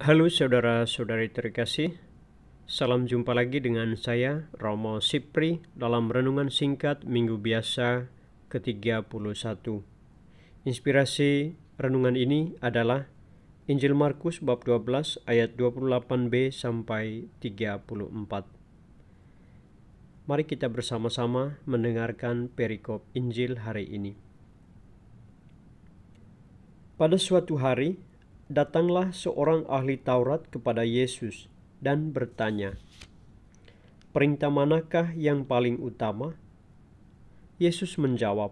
Halo saudara-saudari terkasih, salam jumpa lagi dengan saya Romo Sipri dalam Renungan Singkat Minggu Biasa ke-31. Inspirasi renungan ini adalah Injil Markus bab 12 ayat 28b sampai 34. Mari kita bersama-sama mendengarkan perikop Injil hari ini. Pada suatu hari, datanglah seorang ahli Taurat kepada Yesus dan bertanya, "Perintah manakah yang paling utama?" Yesus menjawab,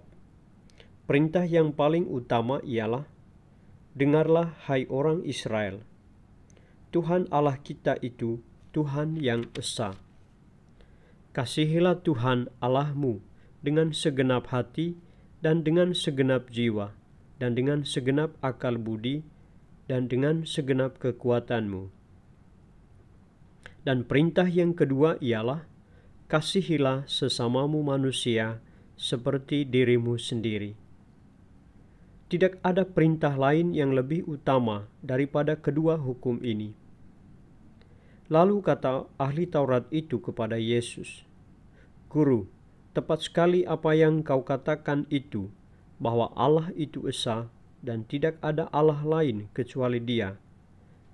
"Perintah yang paling utama ialah, dengarlah hai orang Israel, Tuhan Allah kita itu Tuhan yang esa. Kasihilah Tuhan Allahmu dengan segenap hati dan dengan segenap jiwa dan dengan segenap akal budi dan dengan segenap kekuatanmu. Dan perintah yang kedua ialah, kasihilah sesamamu manusia seperti dirimu sendiri. Tidak ada perintah lain yang lebih utama daripada kedua hukum ini." Lalu kata ahli Taurat itu kepada Yesus, "Guru, tepat sekali apa yang kau katakan itu, bahwa Allah itu esa dan tidak ada Allah lain kecuali Dia.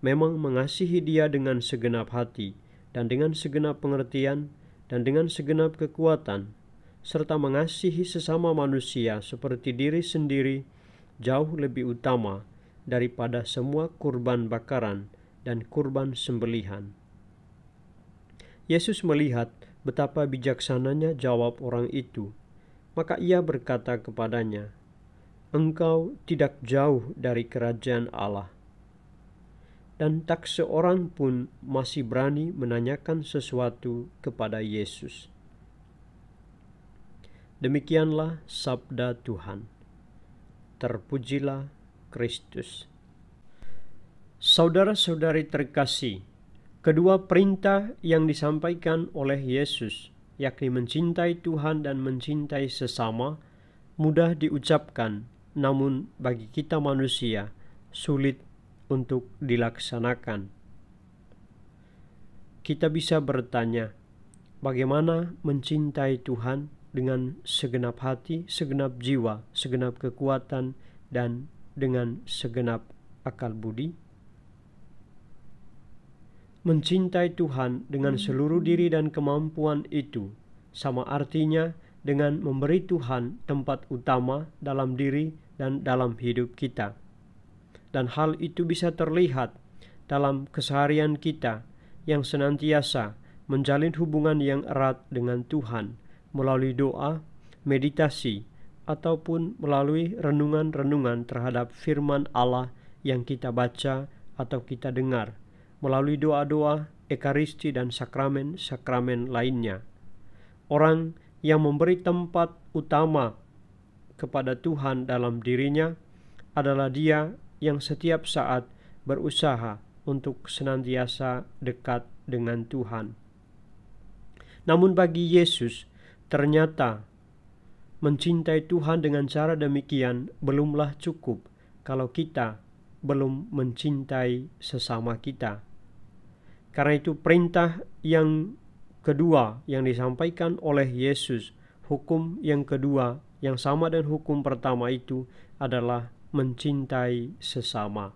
Memang mengasihi Dia dengan segenap hati dan dengan segenap pengertian dan dengan segenap kekuatan, serta mengasihi sesama manusia seperti diri sendiri jauh lebih utama daripada semua kurban bakaran dan kurban sembelihan." Yesus melihat betapa bijaksananya jawab orang itu, maka ia berkata kepadanya, "Engkau tidak jauh dari kerajaan Allah." Dan tak seorang pun masih berani menanyakan sesuatu kepada Yesus. Demikianlah sabda Tuhan. Terpujilah Kristus. Saudara-saudari terkasih, kedua perintah yang disampaikan oleh Yesus, yakni mencintai Tuhan dan mencintai sesama, mudah diucapkan, namun bagi kita manusia sulit untuk dilaksanakan. Kita bisa bertanya, bagaimana mencintai Tuhan dengan segenap hati, segenap jiwa, segenap kekuatan, dan dengan segenap akal budi? Mencintai Tuhan dengan seluruh diri dan kemampuan itu sama artinya dengan memberi Tuhan tempat utama dalam diri dan dalam hidup kita. Dan hal itu bisa terlihat dalam keseharian kita yang senantiasa menjalin hubungan yang erat dengan Tuhan melalui doa, meditasi, ataupun melalui renungan-renungan terhadap firman Allah yang kita baca atau kita dengar, melalui doa-doa, ekaristi, dan sakramen-sakramen lainnya. Orang yang memberi tempat utama kepada Tuhan dalam dirinya adalah dia yang setiap saat berusaha untuk senantiasa dekat dengan Tuhan. Namun bagi Yesus, ternyata mencintai Tuhan dengan cara demikian belumlah cukup kalau kita belum mencintai sesama kita. Karena itu perintah yang kedua yang disampaikan oleh Yesus, hukum yang kedua yang sama dengan hukum pertama itu adalah mencintai sesama.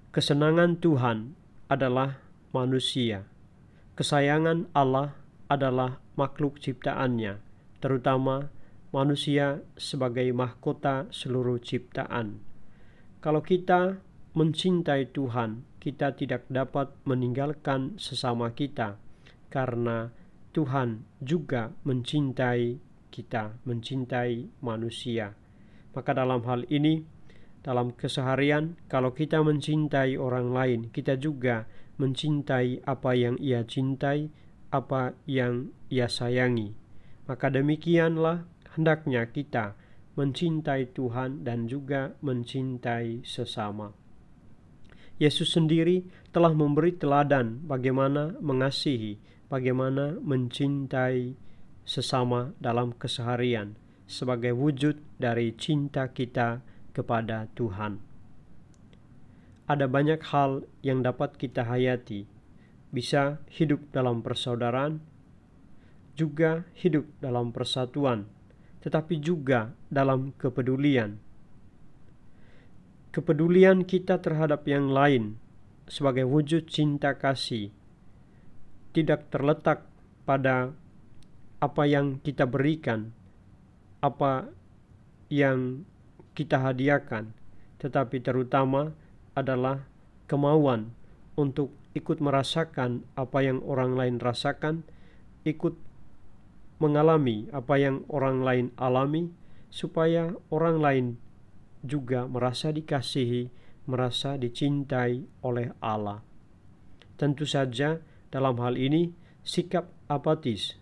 Kesenangan Tuhan adalah manusia. Kesayangan Allah adalah makhluk ciptaannya, terutama manusia sebagai mahkota seluruh ciptaan. Kalau kita mencintai Tuhan, kita tidak dapat meninggalkan sesama kita, karena Tuhan juga mencintai kita, mencintai manusia. Maka dalam hal ini, dalam keseharian, kalau kita mencintai orang lain, kita juga mencintai apa yang ia cintai, apa yang ia sayangi. Maka demikianlah hendaknya kita mencintai Tuhan dan juga mencintai sesama. Yesus sendiri telah memberi teladan bagaimana mengasihi, bagaimana mencintai sesama dalam keseharian sebagai wujud dari cinta kita kepada Tuhan. ada banyak hal yang dapat kita hayati. Bisa hidup dalam persaudaraan, juga hidup dalam persatuan, tetapi juga dalam kepedulian. Kepedulian kita terhadap yang lain sebagai wujud cinta kasih tidak terletak pada apa yang kita berikan, apa yang kita hadiahkan, tetapi terutama adalah kemauan untuk ikut merasakan apa yang orang lain rasakan, ikut mengalami apa yang orang lain alami, supaya orang lain juga merasa dikasihi, merasa dicintai oleh Allah. Tentu saja dalam hal ini sikap apatis,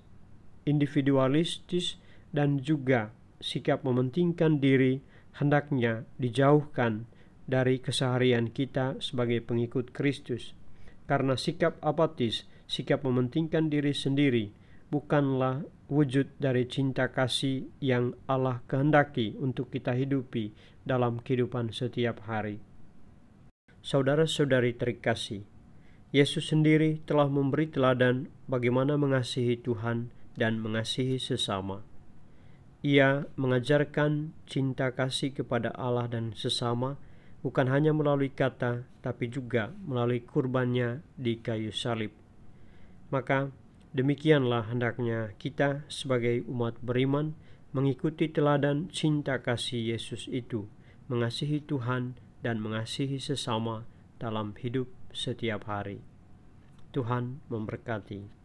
individualistis, dan juga sikap mementingkan diri hendaknya dijauhkan dari keseharian kita sebagai pengikut Kristus. Karena sikap apatis, sikap mementingkan diri sendiri, bukanlah wujud dari cinta kasih yang Allah kehendaki untuk kita hidupi dalam kehidupan setiap hari. Saudara-saudari terkasih, Yesus sendiri telah memberi teladan bagaimana mengasihi Tuhan dan mengasihi sesama. Ia mengajarkan cinta kasih kepada Allah dan sesama bukan hanya melalui kata, tapi juga melalui kurbannya di kayu salib. Maka demikianlah hendaknya kita sebagai umat beriman mengikuti teladan cinta kasih Yesus itu, mengasihi Tuhan dan mengasihi sesama dalam hidup setiap hari. Tuhan memberkati.